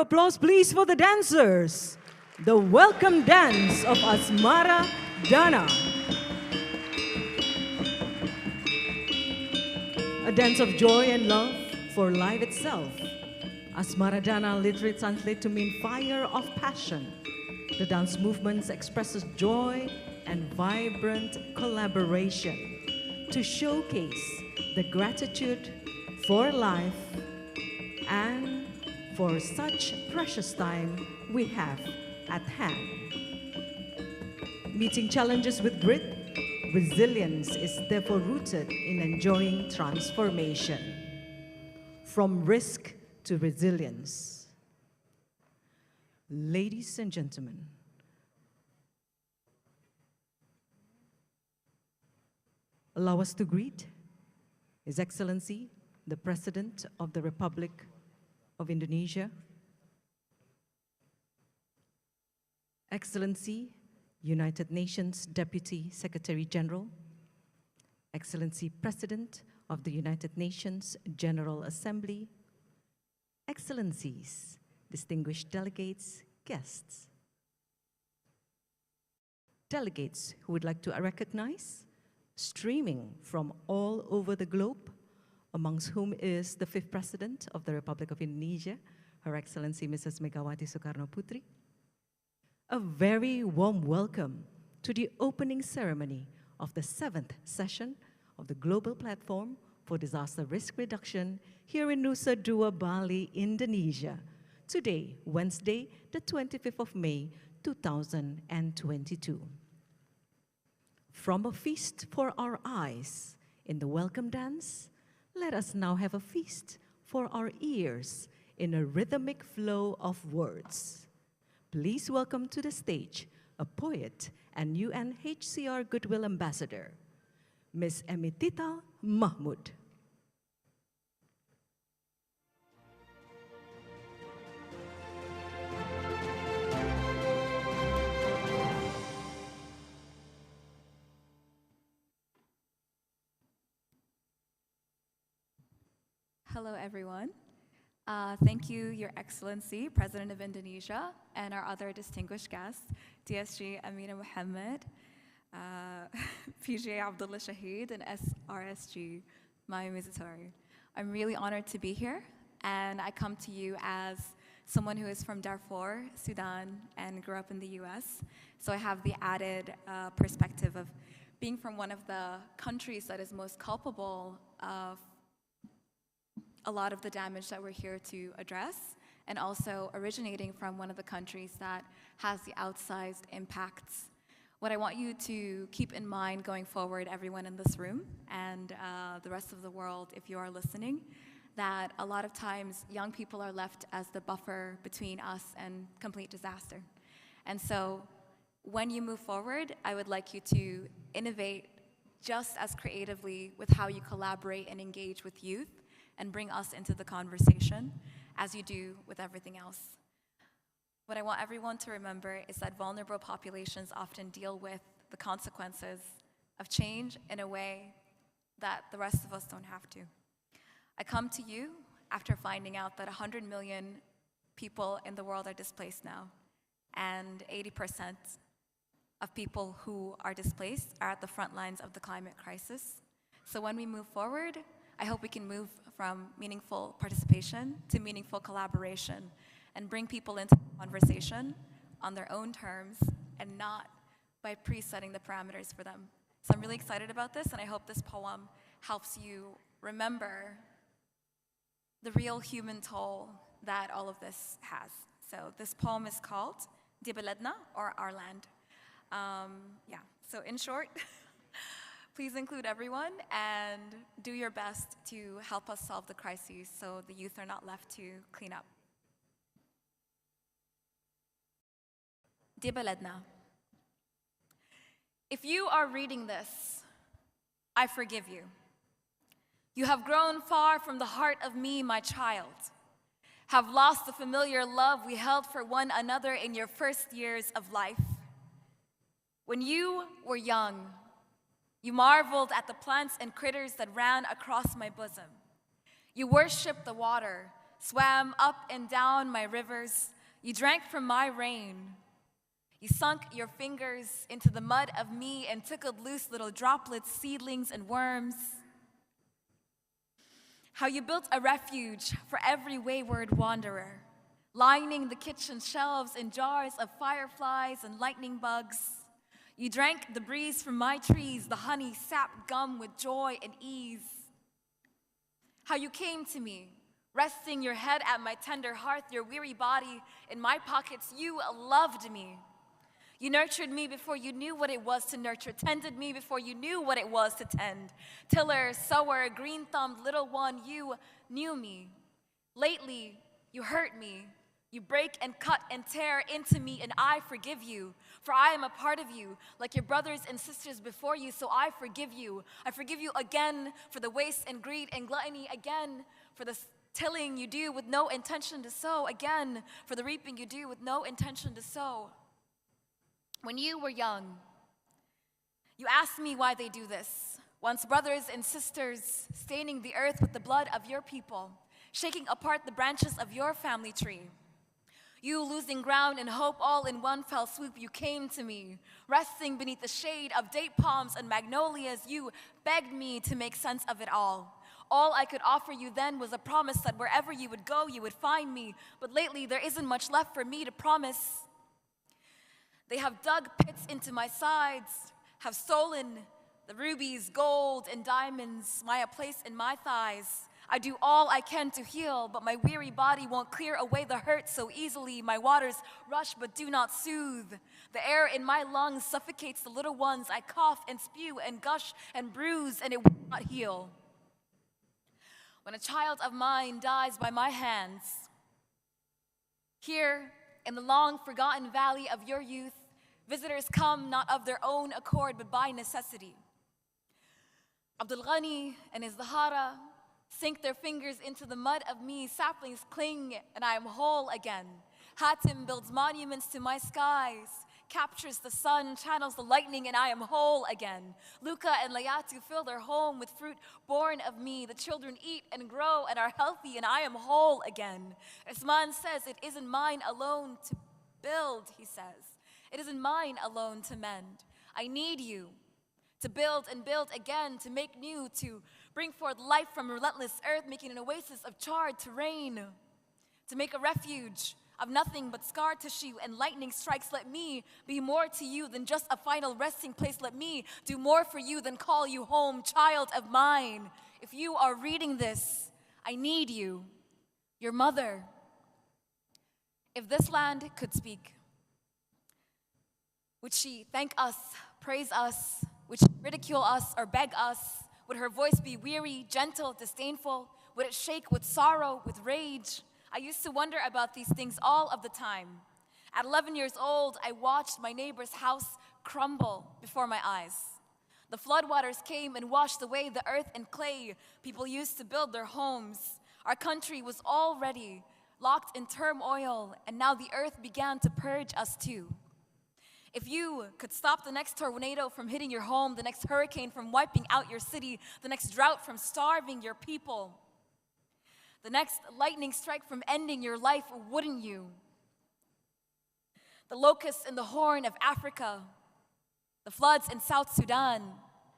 Applause please for the dancers. The welcome dance of Asmara Dana. A dance of joy and love for life itself. Asmara Dana literally translates to mean fire of passion. The dance movement expresses joy and vibrant collaboration to showcase the gratitude for life and for such precious time we have at hand. Meeting challenges with grit, resilience is therefore rooted in enjoying transformation. From risk to resilience. Ladies and gentlemen, allow us to greet His Excellency, the President of the Republic of Indonesia, Excellency, United Nations Deputy Secretary General, Excellency President of the United Nations General Assembly, Excellencies, distinguished delegates, guests, delegates who would like to recognize, streaming from all over the globe, amongst whom is the 5th President of the Republic of Indonesia, Her Excellency Mrs. Megawati Soekarno Putri. A very warm welcome to the opening ceremony of the 7th session of the Global Platform for Disaster Risk Reduction here in Nusa Dua, Bali, Indonesia. Today, Wednesday, the 25th of May, 2022. From a feast for our eyes in the welcome dance, let us now have a feast for our ears in a rhythmic flow of words. Please welcome to the stage a poet and UNHCR Goodwill Ambassador, Ms. Emitita Mahmud. Hello, everyone. Thank you, Your Excellency, President of Indonesia, and our other distinguished guests, DSG Amina Mohammed, PGA Abdullah Shahid, and SRSG Maya Mizatori. I'm really honored to be here, and I come to you as someone who is from Darfur, Sudan, and grew up in the US. So I have the added perspective of being from one of the countries that is most culpable of a lot of the damage that we're here to address, and also originating from one of the countries that has the outsized impacts. What I want you to keep in mind going forward, everyone in this room, and the rest of the world, if you are listening, that a lot of times young people are left as the buffer between us and complete disaster. And so when you move forward, I would like you to innovate just as creatively with how you collaborate and engage with youth and bring us into the conversation as you do with everything else. What I want everyone to remember is that vulnerable populations often deal with the consequences of change in a way that the rest of us don't have to. I come to you after finding out that 100 million people in the world are displaced now, and 80% of people who are displaced are at the front lines of the climate crisis. So when we move forward, I hope we can move from meaningful participation to meaningful collaboration and bring people into the conversation on their own terms and not by pre-setting the parameters for them. So I'm really excited about this, and I hope this poem helps you remember the real human toll that all of this has. So this poem is called Di Beledna, or Our Land. So in short, please include everyone and do your best to help us solve the crises so the youth are not left to clean up. Di Beledna. If you are reading this, I forgive you. You have grown far from the heart of me, my child, have lost the familiar love we held for one another in your first years of life. When you were young, you marveled at the plants and critters that ran across my bosom. You worshiped the water, swam up and down my rivers. You drank from my rain. You sunk your fingers into the mud of me and tickled loose little droplets, seedlings, and worms. How you built a refuge for every wayward wanderer, lining the kitchen shelves in jars of fireflies and lightning bugs. You drank the breeze from my trees, the honey sapped gum with joy and ease. How you came to me, resting your head at my tender hearth, your weary body in my pockets. You loved me. You nurtured me before you knew what it was to nurture, tended me before you knew what it was to tend. Tiller, sower, green-thumbed little one, you knew me. Lately, you hurt me. You break and cut and tear into me, and I forgive you. For I am a part of you, like your brothers and sisters before you, so I forgive you. I forgive you again for the waste and greed and gluttony, again for the tilling you do with no intention to sow, again for the reaping you do with no intention to sow. When you were young, you asked me why they do this. Once brothers and sisters staining the earth with the blood of your people, shaking apart the branches of your family tree. You losing ground and hope all in one fell swoop, you came to me. Resting beneath the shade of date palms and magnolias, you begged me to make sense of it all. All I could offer you then was a promise that wherever you would go, you would find me. But lately, there isn't much left for me to promise. They have dug pits into my sides, have stolen the rubies, gold, and diamonds, my place in my thighs. I do all I can to heal, but my weary body won't clear away the hurt so easily. My waters rush but do not soothe. The air in my lungs suffocates the little ones. I cough and spew and gush and bruise, and it will not heal. When a child of mine dies by my hands, here in the long forgotten valley of your youth, visitors come not of their own accord but by necessity. Abdul Ghani and his Zahara sink their fingers into the mud of me, saplings cling, and I am whole again. Hatim builds monuments to my skies, captures the sun, channels the lightning, and I am whole again. Luca and Layatu fill their home with fruit born of me. The children eat and grow and are healthy, and I am whole again. Usman says, it isn't mine alone to build, he says. It isn't mine alone to mend. I need you to build and build again, to make new, to bring forth life from relentless earth, making an oasis of charred terrain, to make a refuge of nothing but scar tissue and lightning strikes. Let me be more to you than just a final resting place. Let me do more for you than call you home, child of mine. If you are reading this, I need you, your mother. If this land could speak, would she thank us, praise us? Would she ridicule us or beg us? Would her voice be weary, gentle, disdainful? Would it shake with sorrow, with rage? I used to wonder about these things all of the time. At 11 years old, I watched my neighbor's house crumble before my eyes. The floodwaters came and washed away the earth and clay people used to build their homes. Our country was already locked in turmoil, and now the earth began to purge us too. If you could stop the next tornado from hitting your home, the next hurricane from wiping out your city, the next drought from starving your people, the next lightning strike from ending your life, wouldn't you? The locusts in the Horn of Africa, the floods in South Sudan,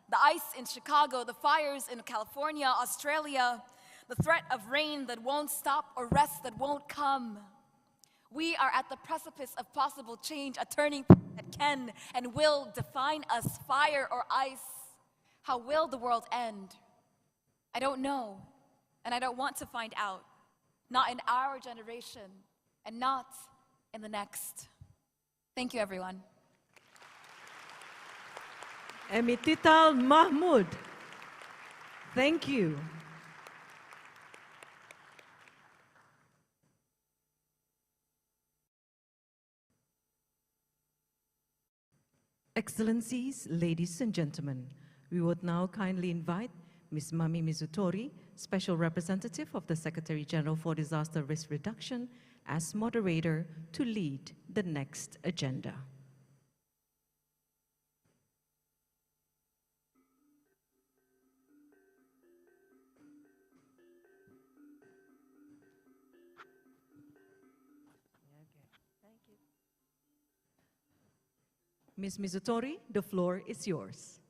the ice in Chicago, the fires in California, Australia, the threat of rain that won't stop or rest that won't come. We are at the precipice of possible change, a turning point that can and will define us, fire or ice. How will the world end? I don't know, and I don't want to find out. Not in our generation, and not in the next. Thank you, everyone. Emitital Mahmoud, thank you. Excellencies, ladies and gentlemen, we would now kindly invite Ms. Mami Mizutori, Special Representative of the Secretary General for Disaster Risk Reduction, as moderator to lead the next agenda. Ms. Mizutori, the floor is yours.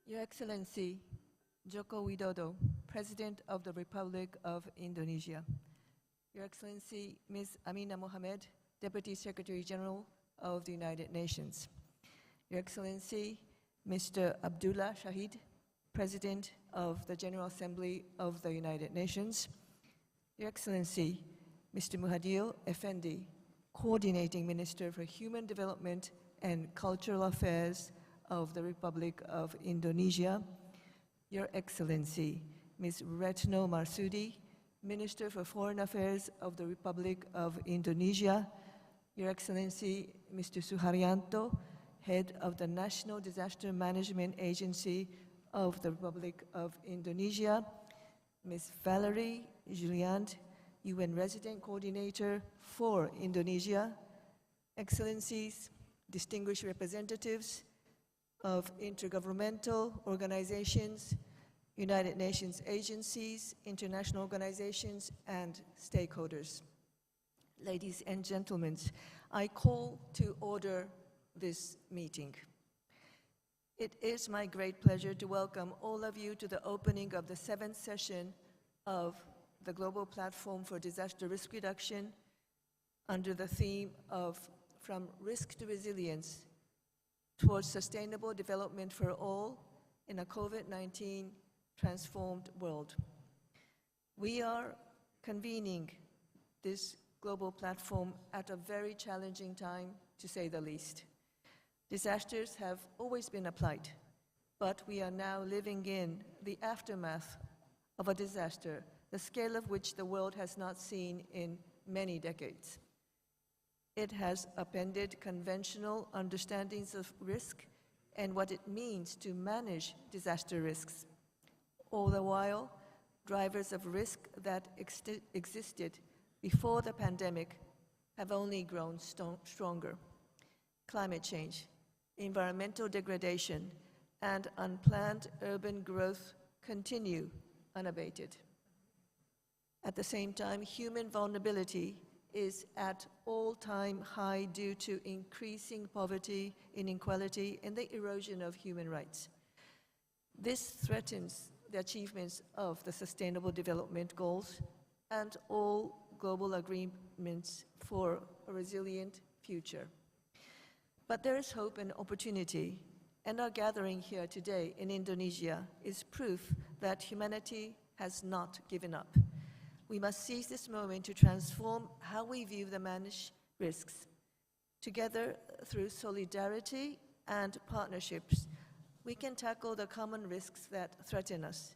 Your Excellency, Joko Widodo, President of the Republic of Indonesia. Your Excellency, Ms. Amina Mohamed, Deputy Secretary General of the United Nations. Your Excellency, Mr. Abdullah Shahid, President of the General Assembly of the United Nations. Your Excellency, Mr. Muhadil Effendi, Coordinating Minister for Human Development and Cultural Affairs of the Republic of Indonesia. Your Excellency, Ms. Retno Marsudi, Minister for Foreign Affairs of the Republic of Indonesia. Your Excellency, Mr. Suharyanto, Head of the National Disaster Management Agency of the Republic of Indonesia. Ms. Valerie Juliand, UN Resident Coordinator for Indonesia. Excellencies, distinguished representatives of intergovernmental organizations, United Nations agencies, international organizations, and stakeholders. Ladies and gentlemen, I call to order this meeting. It is my great pleasure to welcome all of you to the opening of the 7th session of the Global Platform for Disaster Risk Reduction under the theme of From Risk to Resilience Towards Sustainable Development for All in a COVID-19 Transformed World. We are convening this global platform at a very challenging time, to say the least. Disasters have always been a plight, but we are now living in the aftermath of a disaster, the scale of which the world has not seen in many decades. It has upended conventional understandings of risk and what it means to manage disaster risks. All the while, drivers of risk that existed before the pandemic have only grown stronger. Climate change, environmental degradation, and unplanned urban growth continue unabated. At the same time, human vulnerability is at all-time high due to increasing poverty, inequality, and the erosion of human rights. This threatens the achievements of the Sustainable Development Goals and all global agreements for a resilient future. But there is hope and opportunity, and our gathering here today in Indonesia is proof that humanity has not given up. We must seize this moment to transform how we view the managed risks. Together, through solidarity and partnerships, we can tackle the common risks that threaten us.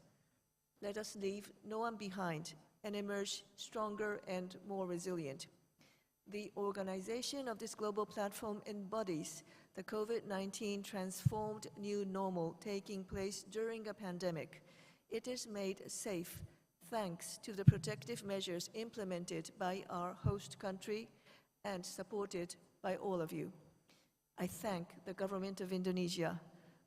Let us leave no one behind and emerge stronger and more resilient. The organization of this global platform embodies the COVID-19 transformed new normal taking place during a pandemic. It is made safe thanks to the protective measures implemented by our host country and supported by all of you. I thank the government of Indonesia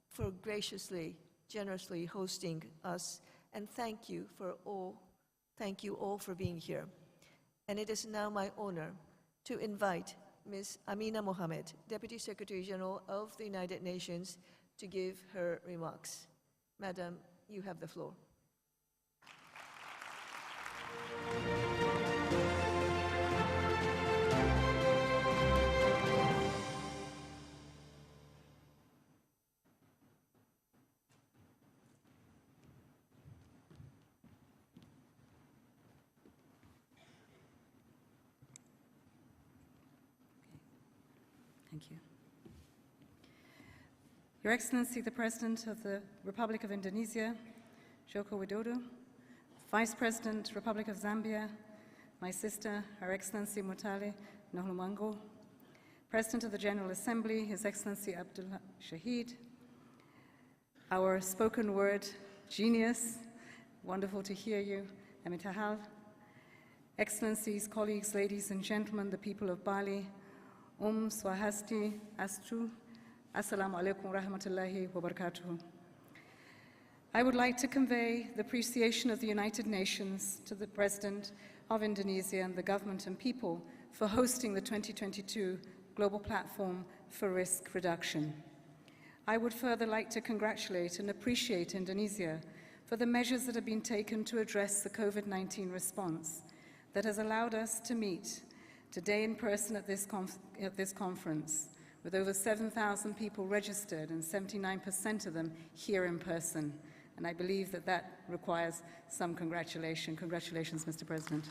for graciously, generously hosting us, and thank you all for being here. And it is now my honor to invite Ms. Amina Mohammed, Deputy Secretary General of the United Nations, to give her remarks. Madam, you have the floor. Thank you. Your Excellency, the President of the Republic of Indonesia, Joko Widodo, Vice President, Republic of Zambia, my sister, Her Excellency Mutale Nahulumango, President of the General Assembly, His Excellency Abdullah Shahid, our spoken word genius, wonderful to hear you, Amitahal, Excellencies, colleagues, ladies and gentlemen, the people of Bali, Swahasti, Astu, Assalamu alaikum rahmatullahi wa barakatuh. I would like to convey the appreciation of the United Nations to the President of Indonesia and the government and people for hosting the 2022 Global Platform for Risk Reduction. I would further like to congratulate and appreciate Indonesia for the measures that have been taken to address the COVID-19 response that has allowed us to meet today in person at this conference, with over 7,000 people registered and 79% of them here in person. And I believe that that requires some congratulation. Congratulations, Mr. President.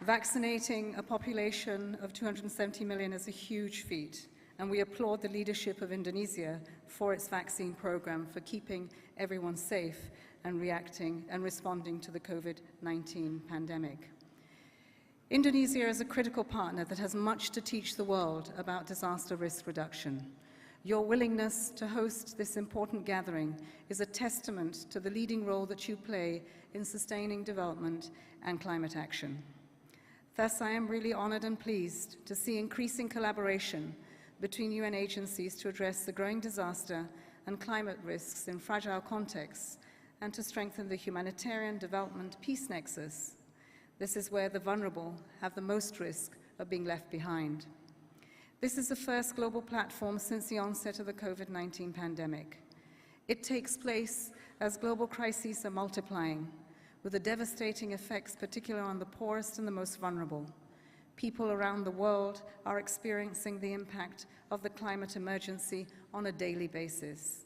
Vaccinating a population of 270 million is a huge feat, and we applaud the leadership of Indonesia for its vaccine program for keeping everyone safe and reacting and responding to the COVID-19 pandemic. Indonesia is a critical partner that has much to teach the world about disaster risk reduction. Your willingness to host this important gathering is a testament to the leading role that you play in sustaining development and climate action. Thus, I am really honored and pleased to see increasing collaboration between UN agencies to address the growing disaster and climate risks in fragile contexts and to strengthen the humanitarian development peace nexus. This is where the vulnerable have the most risk of being left behind. This is the first global platform since the onset of the COVID-19 pandemic. It takes place as global crises are multiplying, with the devastating effects particularly on the poorest and the most vulnerable. People around the world are experiencing the impact of the climate emergency on a daily basis.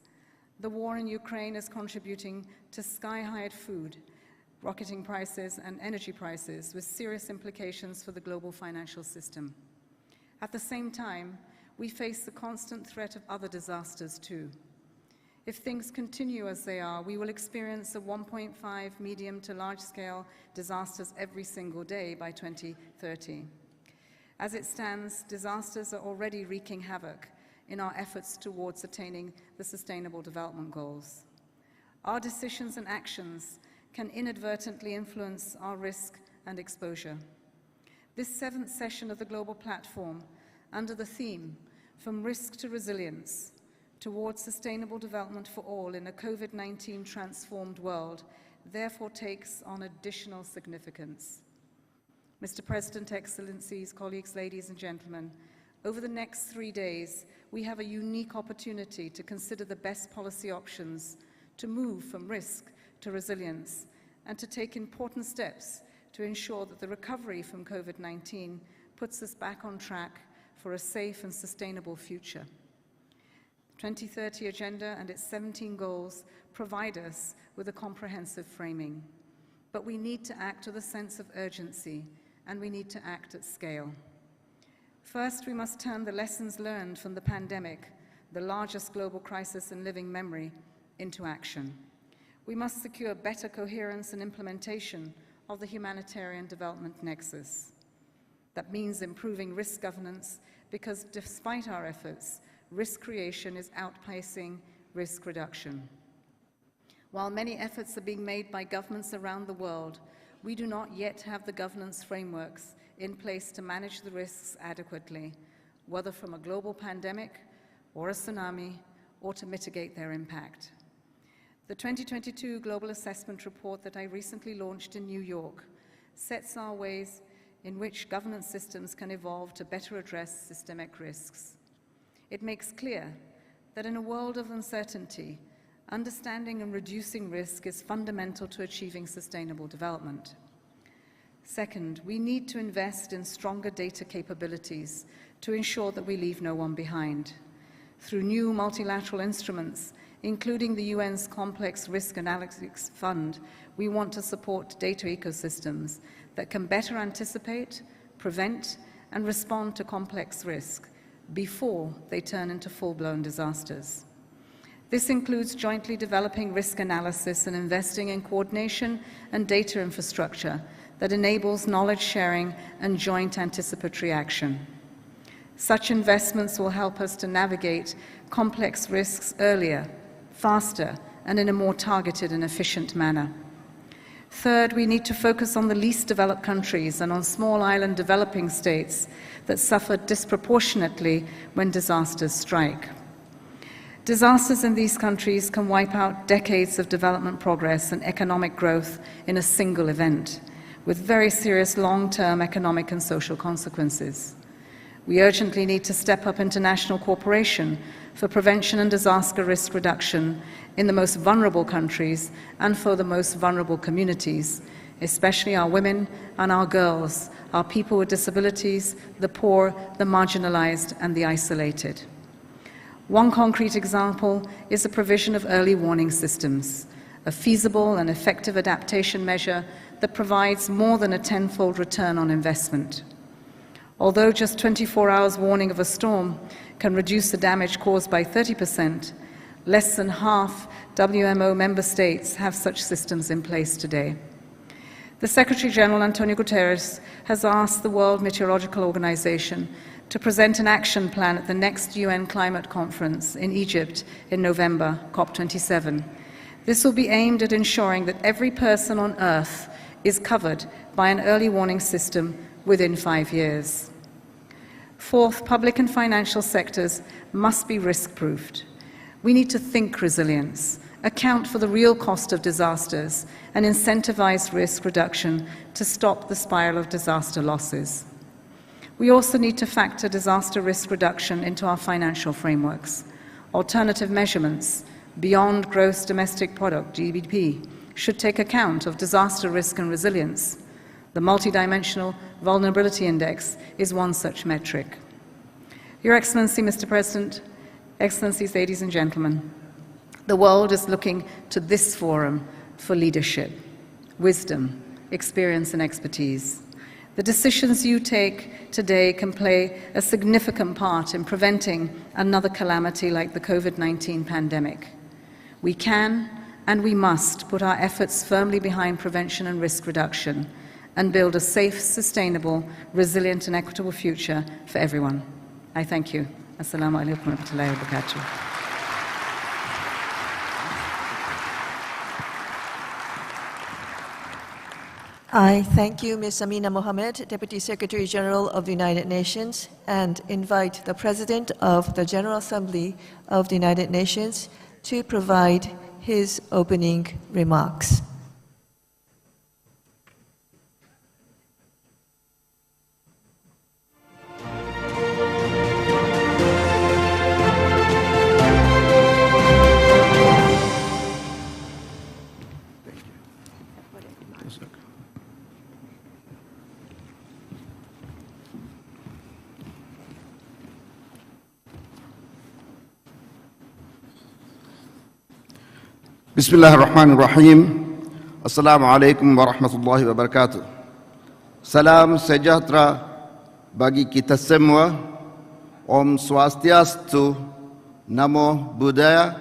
The war in Ukraine is contributing to sky-high food, rocketing prices, and energy prices, with serious implications for the global financial system. At the same time, we face the constant threat of other disasters too. If things continue as they are, we will experience a 1.5 medium to large-scale disasters every single day by 2030. As it stands, disasters are already wreaking havoc in our efforts towards attaining the Sustainable Development Goals. Our decisions and actions can inadvertently influence our risk and exposure. This 7th session of the Global Platform, under the theme, From Risk to Resilience, towards sustainable development for all in a COVID-19 transformed world, therefore takes on additional significance. Mr. President, Excellencies, colleagues, ladies and gentlemen, over the next 3 days, we have a unique opportunity to consider the best policy options to move from risk to resilience and to take important steps to ensure that the recovery from COVID-19 puts us back on track for a safe and sustainable future. The 2030 Agenda and its 17 goals provide us with a comprehensive framing. But we need to act with a sense of urgency, and we need to act at scale. First, we must turn the lessons learned from the pandemic, the largest global crisis in living memory, into action. We must secure better coherence and implementation of the humanitarian development nexus. That means improving risk governance, because despite our efforts, risk creation is outpacing risk reduction. While many efforts are being made by governments around the world, we do not yet have the governance frameworks in place to manage the risks adequately, whether from a global pandemic or a tsunami, or to mitigate their impact. The 2022 Global Assessment Report that I recently launched in New York sets our ways in which governance systems can evolve to better address systemic risks. It makes clear that in a world of uncertainty, understanding and reducing risk is fundamental to achieving sustainable development. Second, we need to invest in stronger data capabilities to ensure that we leave no one behind. Through new multilateral instruments, including the UN's Complex Risk Analytics Fund, we want to support data ecosystems that can better anticipate, prevent, and respond to complex risk before they turn into full-blown disasters. This includes jointly developing risk analysis and investing in coordination and data infrastructure that enables knowledge sharing and joint anticipatory action. Such investments will help us to navigate complex risks earlier, faster, and in a more targeted and efficient manner. Third, we need to focus on the least developed countries and on small island developing states that suffer disproportionately when disasters strike. Disasters in these countries can wipe out decades of development progress and economic growth in a single event, with very serious long-term economic and social consequences. We urgently need to step up international cooperation for prevention and disaster risk reduction in the most vulnerable countries and for the most vulnerable communities, especially our women and our girls, our people with disabilities, the poor, the marginalized, and the isolated. One concrete example is the provision of early warning systems, a feasible and effective adaptation measure that provides more than a tenfold return on investment. Although just 24 hours warning of a storm can reduce the damage caused by 30%, less than half WMO member states have such systems in place today. The Secretary General, Antonio Guterres, has asked the World Meteorological Organization to present an action plan at the next UN Climate Conference in Egypt in November, COP27. This will be aimed at ensuring that every person on Earth is covered by an early warning system within 5 years. Fourth, public and financial sectors must be risk-proofed. We need to think resilience, account for the real cost of disasters, and incentivize risk reduction to stop the spiral of disaster losses. We also need to factor disaster risk reduction into our financial frameworks. Alternative measurements beyond gross domestic product, GDP, should take account of disaster risk and resilience. The multidimensional vulnerability index is one such metric. Your Excellency, Mr. President, Excellencies, ladies and gentlemen, the world is looking to this forum for leadership, wisdom, experience, and expertise. The decisions you take today can play a significant part in preventing another calamity like the COVID-19 pandemic. We can and we must put our efforts firmly behind prevention and risk reduction and build a safe, sustainable, resilient, and equitable future for everyone. I thank you. Assalamu alaikum wa rahmatullahi wa barakatuh. I thank you, Ms. Amina Mohamed, Deputy Secretary General of the United Nations, and invite the President of the General Assembly of the United Nations to provide his opening remarks. Bismillahirrahmanirrahim. Assalamu alaikum warahmatullahi wabarakatuh. Salam sejahtera bagi kita semua. Om Swastiastu, Namo Buddhaya,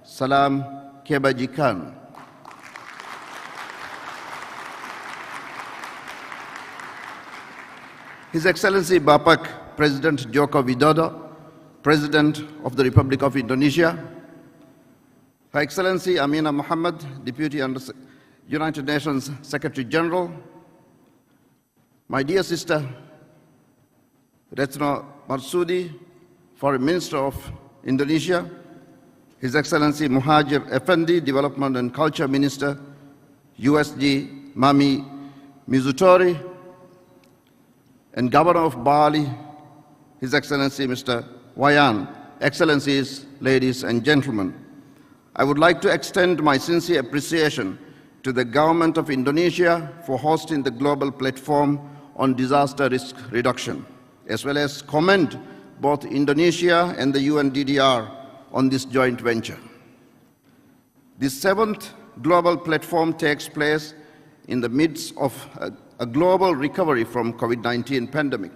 Salam Kebajikan. His Excellency Bapak President Joko Widodo, President of the Republic of Indonesia, Her Excellency Amina Mohamed, Deputy United Nations Secretary General, my dear sister Retno Marsudi, Foreign Minister of Indonesia, His Excellency Muhajir Effendi, Development and Culture Minister, USG Mami Mizutori, and Governor of Bali, His Excellency Mr. Wayan, Excellencies, ladies and gentlemen. I would like to extend my sincere appreciation to the government of Indonesia for hosting the global platform on disaster risk reduction, as well as commend both Indonesia and the UNDDR on this joint venture. This 7th global platform takes place in the midst of a global recovery from COVID-19 pandemic,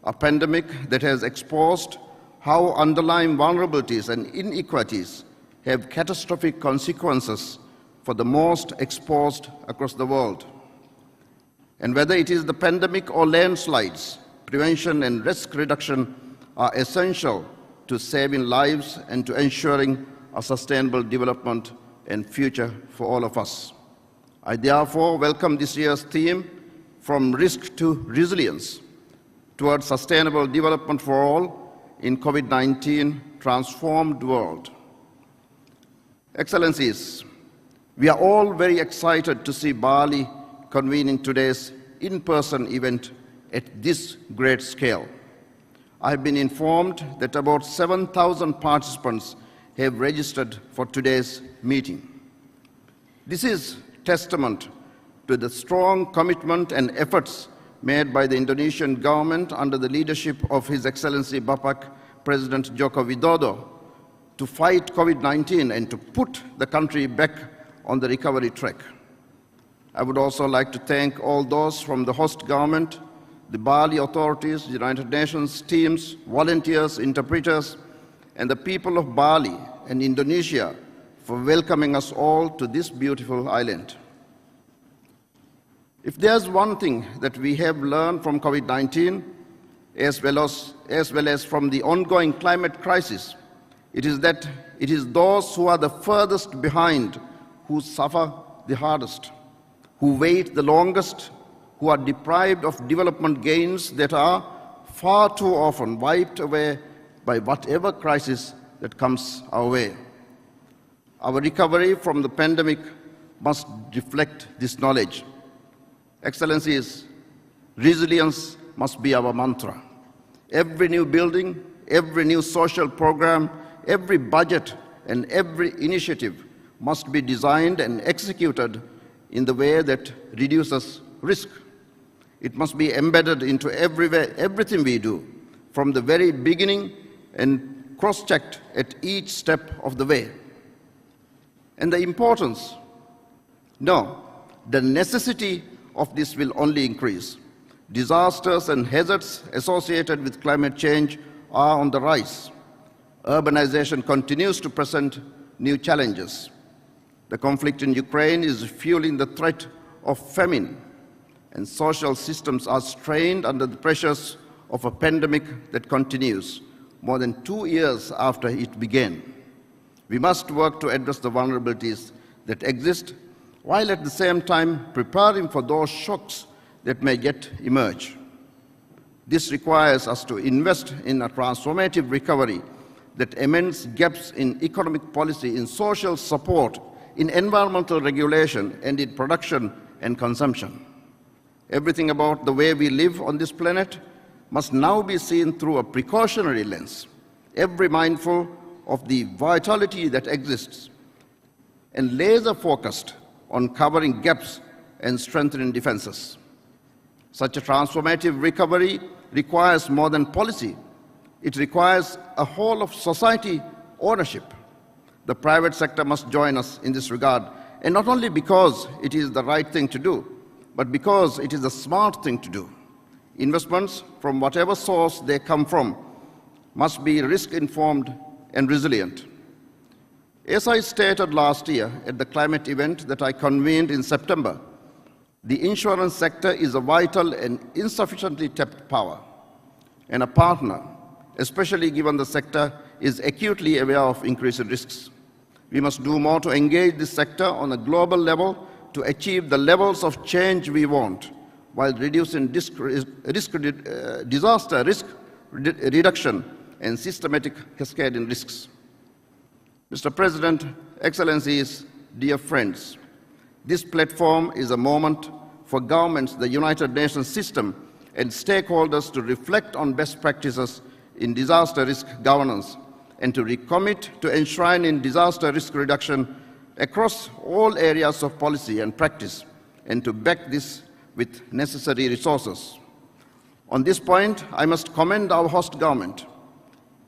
a pandemic that has exposed how underlying vulnerabilities and inequalities have catastrophic consequences for the most exposed across the world. And whether it is the pandemic or landslides, prevention and risk reduction are essential to saving lives and to ensuring a sustainable development and future for all of us. I therefore welcome this year's theme, From Risk to Resilience, towards sustainable development for all in COVID-19 transformed world. Excellencies, we are all very excited to see Bali convening today's in-person event at this great scale. I have been informed that about 7,000 participants have registered for today's meeting. This is testament to the strong commitment and efforts made by the Indonesian government under the leadership of His Excellency Bapak President Joko Widodo to fight COVID-19 and to put the country back on the recovery track. I would also like to thank all those from the host government, the Bali authorities, the United Nations teams, volunteers, interpreters, and the people of Bali and Indonesia for welcoming us all to this beautiful island. If there's one thing that we have learned from COVID-19, as well as from the ongoing climate crisis, it is that it is those who are the furthest behind who suffer the hardest, who wait the longest, who are deprived of development gains that are far too often wiped away by whatever crisis that comes our way. Our recovery from the pandemic must reflect this knowledge. Excellencies, resilience must be our mantra. Every new building, every new social program, every budget, and every initiative must be designed and executed in the way that reduces risk. It must be embedded into everything we do, from the very beginning and cross-checked at each step of the way. And the importance? No, the necessity of this will only increase. Disasters and hazards associated with climate change are on the rise. Urbanization continues to present new challenges. The conflict in Ukraine is fueling the threat of famine, and social systems are strained under the pressures of a pandemic that continues more than 2 years after it began. We must work to address the vulnerabilities that exist, while at the same time preparing for those shocks that may yet emerge. This requires us to invest in a transformative recovery that amends gaps in economic policy, in social support, in environmental regulation, and in production and consumption. Everything about the way we live on this planet must now be seen through a precautionary lens, ever mindful of the vitality that exists, and laser-focused on covering gaps and strengthening defenses. Such a transformative recovery requires more than policy. It requires a whole of society ownership. The private sector must join us in this regard, and not only because it is the right thing to do, but because it is a smart thing to do. Investments, from whatever source they come from, must be risk-informed and resilient. As I stated last year at the climate event that I convened in September, the insurance sector is a vital and insufficiently tapped power, and a partner, especially given the sector is acutely aware of increased risks. We must do more to engage this sector on a global level to achieve the levels of change we want, while reducing disaster risk reduction and systematic cascading risks. Mr. President, Excellencies, dear friends, this platform is a moment for governments, the United Nations system, and stakeholders to reflect on best practices in disaster risk governance and to recommit to enshrining disaster risk reduction across all areas of policy and practice, and to back this with necessary resources. On this point, I must commend our host government.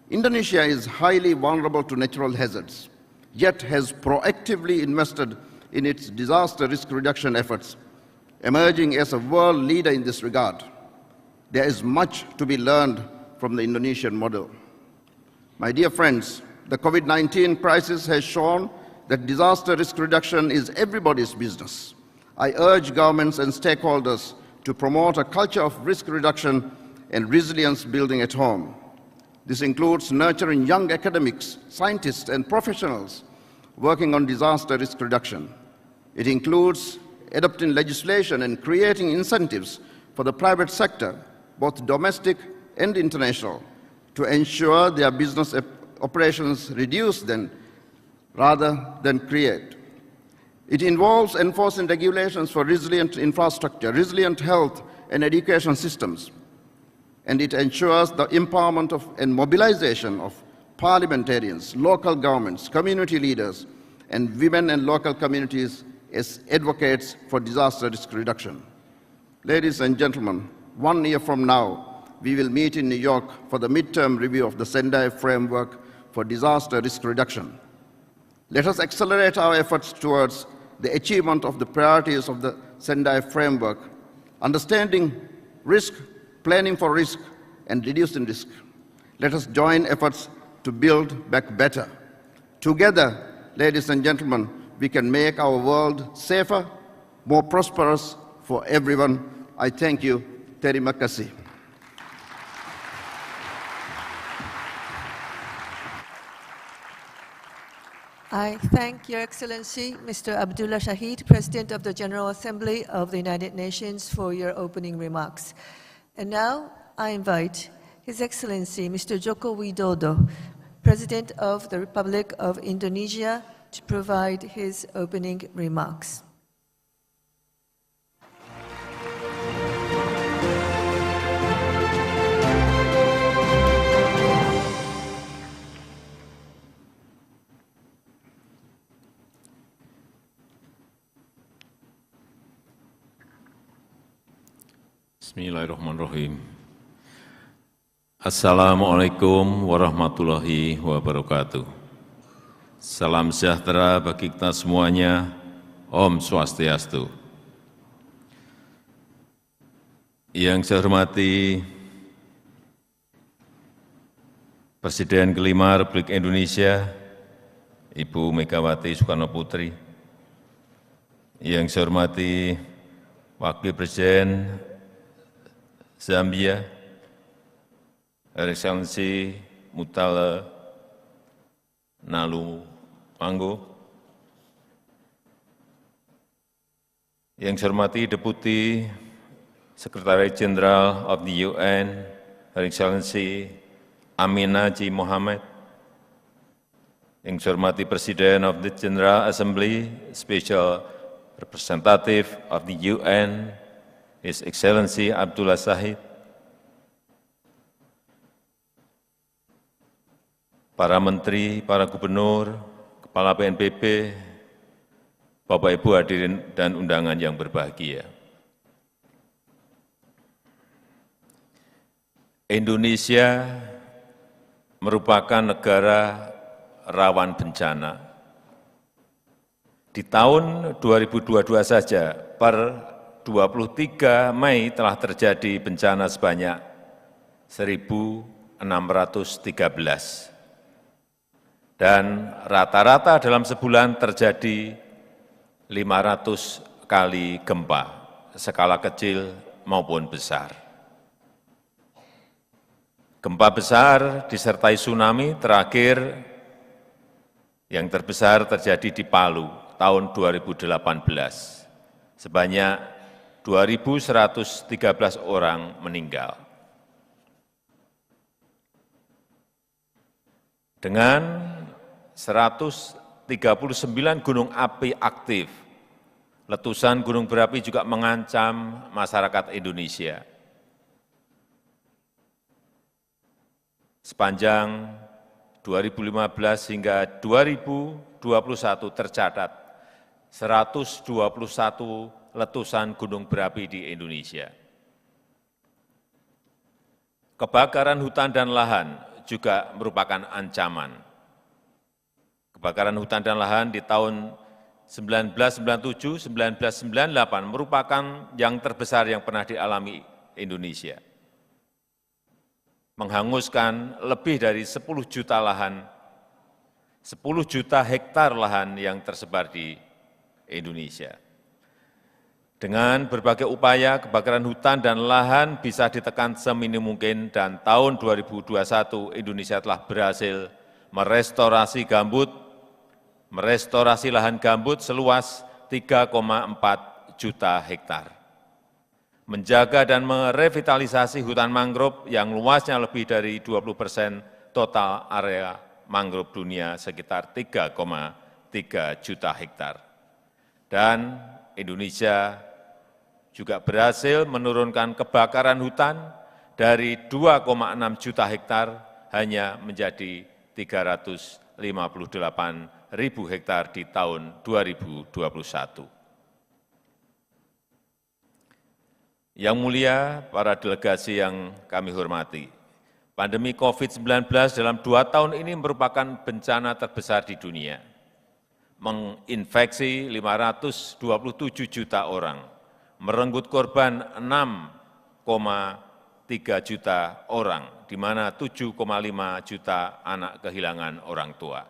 Indonesia is highly vulnerable to natural hazards, yet has proactively invested in its disaster risk reduction efforts, emerging as a world leader in this regard. There is much to be learned from the Indonesian model. My dear friends, the COVID-19 crisis has shown that disaster risk reduction is everybody's business. I urge governments and stakeholders to promote a culture of risk reduction and resilience building at home. This includes nurturing young academics, scientists, and professionals working on disaster risk reduction. It includes adopting legislation and creating incentives for the private sector, both domestic and international, to ensure their business operations reduce rather than create. It involves enforcing regulations for resilient infrastructure, resilient health and education systems, and it ensures the empowerment and mobilization of parliamentarians, local governments, community leaders, and women and local communities as advocates for disaster risk reduction. Ladies and gentlemen, 1 year from now, we will meet in New York for the midterm review of the Sendai framework for disaster risk reduction. Let us accelerate our efforts towards the achievement of the priorities of the Sendai framework, understanding risk, planning for risk, and reducing risk. Let us join efforts to build back better. Together, ladies and gentlemen, we can make our world safer, more prosperous for everyone. I thank you. Terima kasih. I thank Your Excellency, Mr. Abdullah Shahid, President of the General Assembly of the United Nations, for your opening remarks. And now I invite His Excellency, Mr. Joko Widodo, President of the Republic of Indonesia, to provide his opening remarks. Bismillahirrahmanirrahim. Assalamualaikum warahmatullahi wabarakatuh. Salam sejahtera bagi kita semuanya. Om Swastiastu. Yang saya hormati Presiden kelima Republik Indonesia, Ibu Megawati Soekarno Putri. Yang saya hormati Wakil Presiden Zambia, Her Excellency Mutale Nalumanggo. Yang saya hormati Deputi Secretary General of the UN, Her Excellency Amina J. Mohammed. Yang saya hormati Presiden of the General Assembly, Special Representative of the UN, His Excellency Abdullah Shahid, para menteri, para gubernur, kepala BNPB, Bapak Ibu hadirin dan undangan yang berbahagia. Indonesia merupakan negara rawan bencana. Di tahun 2022 saja, per 23 Mei telah terjadi bencana sebanyak 1.613. Dan rata-rata dalam sebulan terjadi 500 kali gempa, skala kecil maupun besar. Gempa besar disertai tsunami terakhir yang terbesar terjadi di Palu tahun 2018. Sebanyak 2.113 orang meninggal. Dengan 139 gunung api aktif, letusan gunung berapi juga mengancam masyarakat Indonesia. Sepanjang 2015 hingga 2021 tercatat 121 letusan gunung berapi di Indonesia. Kebakaran hutan dan lahan juga merupakan ancaman. Kebakaran hutan dan lahan di tahun 1997, 1998 merupakan yang terbesar yang pernah dialami Indonesia. Menghanguskan lebih dari 10 juta lahan, 10 juta hektar lahan yang tersebar di Indonesia. Dengan berbagai upaya, kebakaran hutan dan lahan bisa ditekan seminim mungkin dan tahun 2021 Indonesia telah berhasil merestorasi gambut, merestorasi lahan gambut seluas 3,4 juta hektar. Menjaga dan merevitalisasi hutan mangrove yang luasnya lebih dari 20% total area mangrove dunia sekitar 3,3 juta hektar. Dan Indonesia juga berhasil menurunkan kebakaran hutan dari 2,6 juta hektar hanya menjadi 358.000 hektar di tahun 2021. Yang mulia, para delegasi yang kami hormati, pandemi COVID-19 dalam 2 tahun ini merupakan bencana terbesar di dunia, menginfeksi 527 juta orang, merenggut korban 6,3 juta orang, di mana 7,5 juta anak kehilangan orang tua.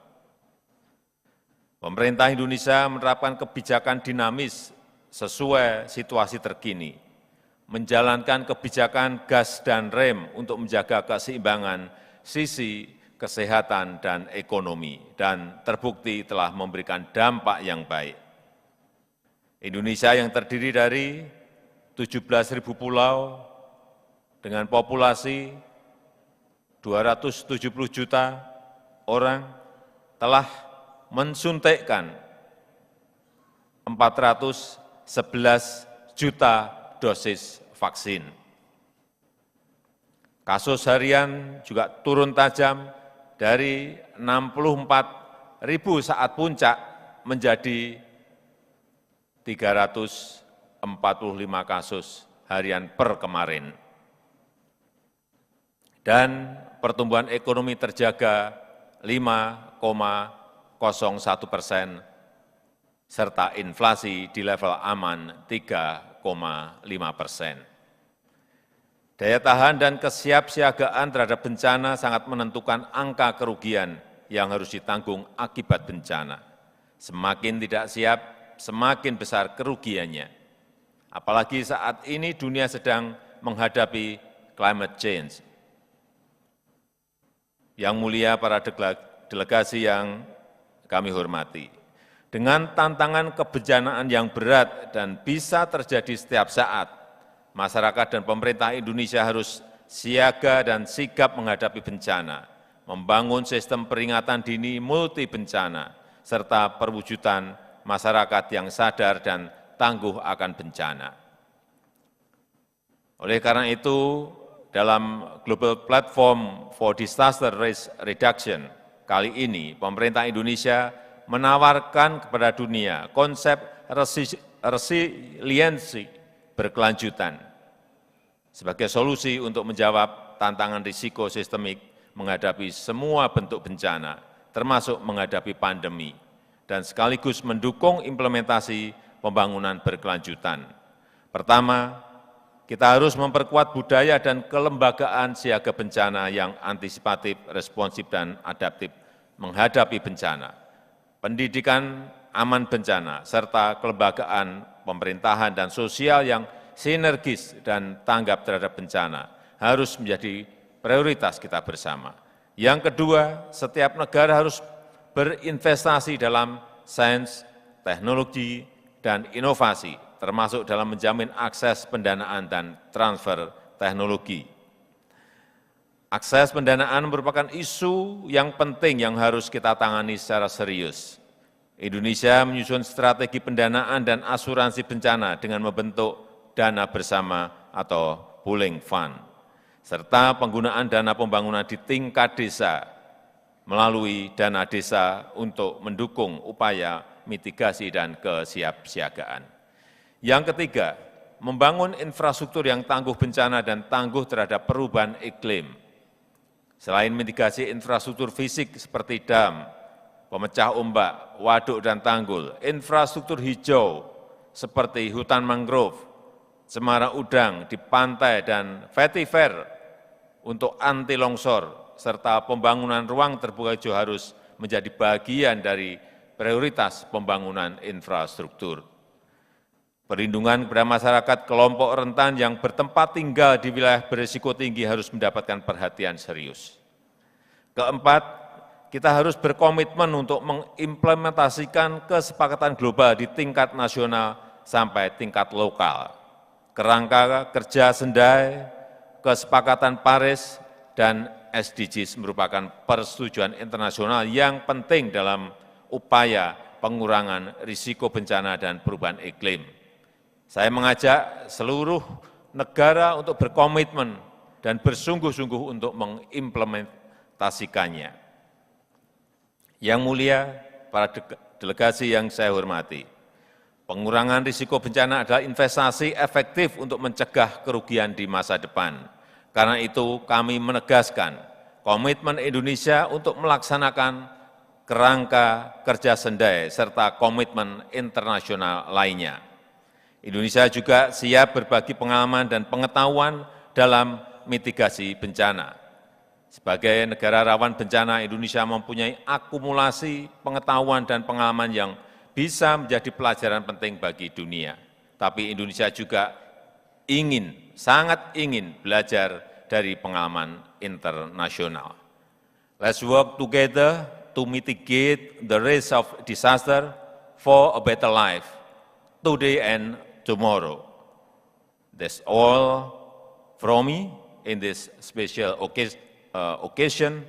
Pemerintah Indonesia menerapkan kebijakan dinamis sesuai situasi terkini, menjalankan kebijakan gas dan rem untuk menjaga keseimbangan sisi kesehatan dan ekonomi, dan terbukti telah memberikan dampak yang baik. Indonesia yang terdiri dari 17.000 pulau dengan populasi 270 juta orang telah mensuntikkan 411 juta dosis vaksin. Kasus harian juga turun tajam dari 64.000 saat puncak menjadi 345 kasus harian per kemarin. Dan pertumbuhan ekonomi terjaga 5,01%, serta inflasi di level aman 3,5%. Daya tahan dan kesiapsiagaan terhadap bencana sangat menentukan angka kerugian yang harus ditanggung akibat bencana. Semakin tidak siap, semakin besar kerugiannya. Apalagi saat ini dunia sedang menghadapi climate change. Yang mulia para delegasi yang kami hormati, dengan tantangan kebencanaan yang berat dan bisa terjadi setiap saat, masyarakat dan pemerintah Indonesia harus siaga dan sigap menghadapi bencana, membangun sistem peringatan dini multi bencana, serta perwujudan masyarakat yang sadar dan tangguh akan bencana. Oleh karena itu, dalam Global Platform for Disaster Risk Reduction kali ini, pemerintah Indonesia menawarkan kepada dunia konsep resiliensi berkelanjutan sebagai solusi untuk menjawab tantangan risiko sistemik menghadapi semua bentuk bencana, termasuk menghadapi pandemi, dan sekaligus mendukung implementasi pembangunan berkelanjutan. Pertama, kita harus memperkuat budaya dan kelembagaan siaga bencana yang antisipatif, responsif, dan adaptif menghadapi bencana. Pendidikan aman bencana, serta kelembagaan pemerintahan dan sosial yang sinergis dan tanggap terhadap bencana harus menjadi prioritas kita bersama. Yang kedua, setiap negara harus berinvestasi dalam sains, teknologi, dan inovasi, termasuk dalam menjamin akses pendanaan dan transfer teknologi. Akses pendanaan merupakan isu yang penting yang harus kita tangani secara serius. Indonesia menyusun strategi pendanaan dan asuransi bencana dengan membentuk dana bersama atau pooling fund, serta penggunaan dana pembangunan di tingkat desa melalui dana desa untuk mendukung upaya mitigasi dan kesiapsiagaan. Yang ketiga, membangun infrastruktur yang tangguh bencana dan tangguh terhadap perubahan iklim. Selain mitigasi infrastruktur fisik seperti dam, pemecah ombak, waduk dan tanggul, infrastruktur hijau seperti hutan mangrove, cemara udang di pantai dan vetiver untuk anti longsor, serta pembangunan ruang terbuka hijau harus menjadi bagian dari prioritas pembangunan infrastruktur. Perlindungan kepada masyarakat kelompok rentan yang bertempat tinggal di wilayah berisiko tinggi harus mendapatkan perhatian serius. Keempat, kita harus berkomitmen untuk mengimplementasikan kesepakatan global di tingkat nasional sampai tingkat lokal. Kerangka kerja Sendai, kesepakatan Paris, dan SDGs merupakan persetujuan internasional yang penting dalam upaya pengurangan risiko bencana dan perubahan iklim. Saya mengajak seluruh negara untuk berkomitmen dan bersungguh-sungguh untuk mengimplementasikannya. Yang mulia, para delegasi yang saya hormati, pengurangan risiko bencana adalah investasi efektif untuk mencegah kerugian di masa depan. Karena itu kami menegaskan komitmen Indonesia untuk melaksanakan kerangka kerja Sendai serta komitmen internasional lainnya. Indonesia juga siap berbagi pengalaman dan pengetahuan dalam mitigasi bencana. Sebagai negara rawan bencana, Indonesia mempunyai akumulasi pengetahuan dan pengalaman yang bisa menjadi pelajaran penting bagi dunia. Tapi Indonesia juga sangat ingin belajar dari pengalaman internasional. Let's work together to mitigate the risk of disaster for a better life, today and tomorrow. That's all from me in this special occasion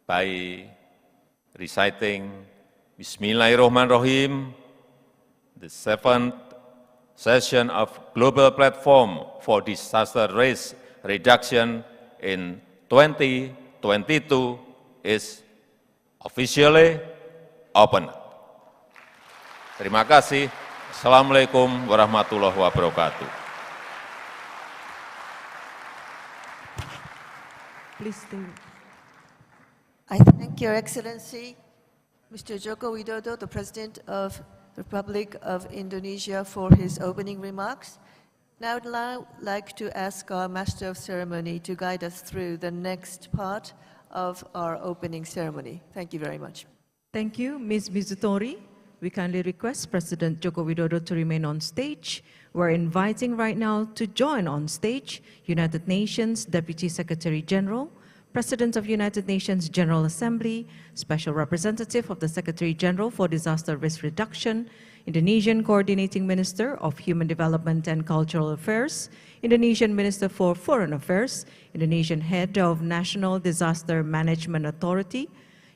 by reciting Bismillahirrahmanirrahim, the 7th session of Global Platform for Disaster Risk Reduction in 2022 is officially open. Terima kasih. Assalamualaikum warahmatullahi wabarakatuh. Please stay. I thank Your Excellency, Mr. Joko Widodo, the President of the Republic of Indonesia, for his opening remarks. Now I'd like to ask our Master of Ceremony to guide us through the next part of our opening ceremony. Thank you very much. Thank you, Ms. Mizutori. We kindly request President Joko Widodo to remain on stage. We're inviting right now to join on stage United Nations Deputy Secretary General, President of United Nations General Assembly, Special Representative of the Secretary General for Disaster Risk Reduction, Indonesian Coordinating Minister of Human Development and Cultural Affairs, Indonesian Minister for Foreign Affairs, Indonesian Head of National Disaster Management Authority,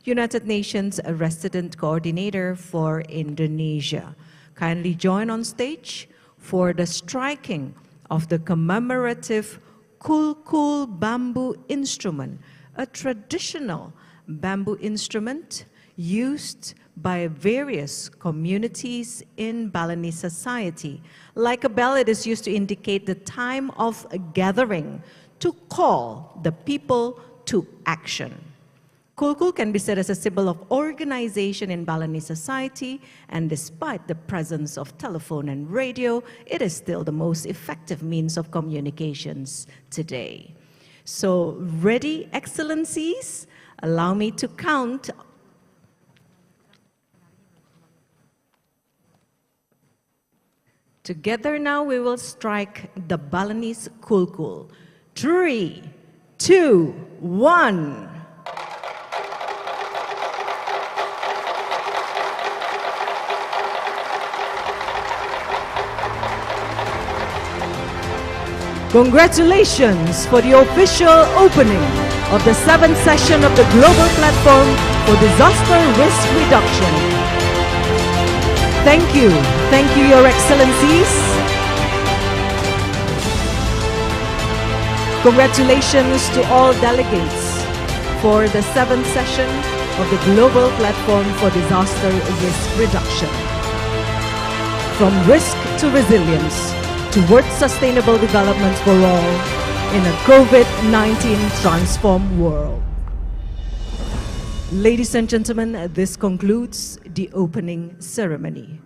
United Nations Resident Coordinator for Indonesia. Kindly join on stage for the striking of the commemorative Kulkul bamboo instrument, a traditional bamboo instrument used by various communities in Balinese society. Like a bell, it is used to indicate the time of a gathering to call the people to action. Kulkul can be said as a symbol of organization in Balinese society, and despite the presence of telephone and radio, it is still the most effective means of communications today. So, ready, Excellencies? Allow me to count. Together now we will strike the Balinese Kulkul. 3, 2, 1. Congratulations for the official opening of the 7th session of the Global Platform for Disaster Risk Reduction. Thank you, Your Excellencies. Congratulations to all delegates for the 7th session of the Global Platform for Disaster Risk Reduction. From risk to resilience, towards sustainable development for all in a COVID-19 transformed world. Ladies and gentlemen, this concludes the opening ceremony.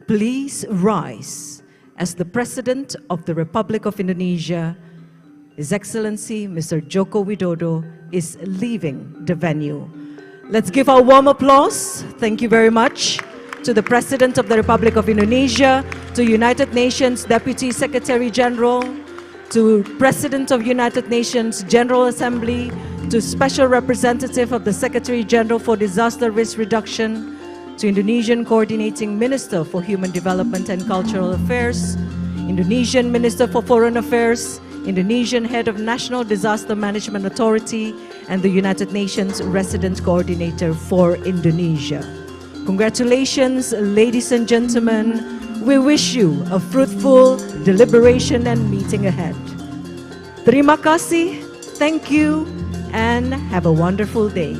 Please rise as the President of the Republic of Indonesia, His Excellency Mr. Joko Widodo, is leaving the venue. Let's give our warm applause. Thank you very much to the President of the Republic of Indonesia, to United Nations Deputy Secretary General, to President of United Nations General Assembly, to Special Representative of the Secretary General for Disaster Risk Reduction, to Indonesian Coordinating Minister for Human Development and Cultural Affairs, Indonesian Minister for Foreign Affairs, Indonesian Head of National Disaster Management Authority, and the United Nations Resident Coordinator for Indonesia. Congratulations, ladies and gentlemen. We wish you a fruitful deliberation and meeting ahead. Terima kasih, thank you, and have a wonderful day.